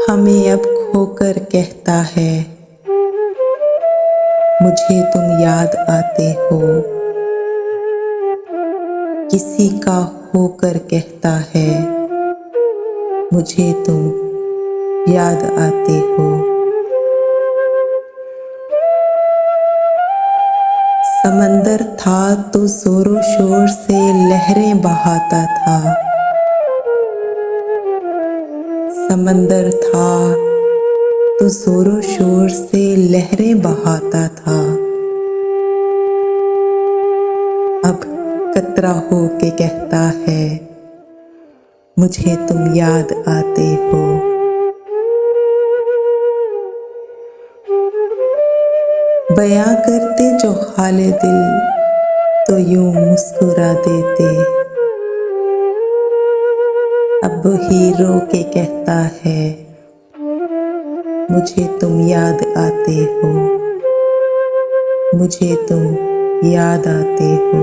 हमें अब खोकर कहता है, मुझे तुम याद आते हो। किसी का होकर कहता है, मुझे तुम याद आते हो। समंदर था तो जोरों शोर से लहरें बहाता था। समंदर था तो जोरों शोर से लहरें बहाता था। अब कतरा हो के कहता है, मुझे तुम याद आते हो। बयां करते जो हाले दिल तो यूं मुस्कुरा देते। अब ही रो के कहता है, मुझे तुम याद आते हो। मुझे तुम याद आते हो।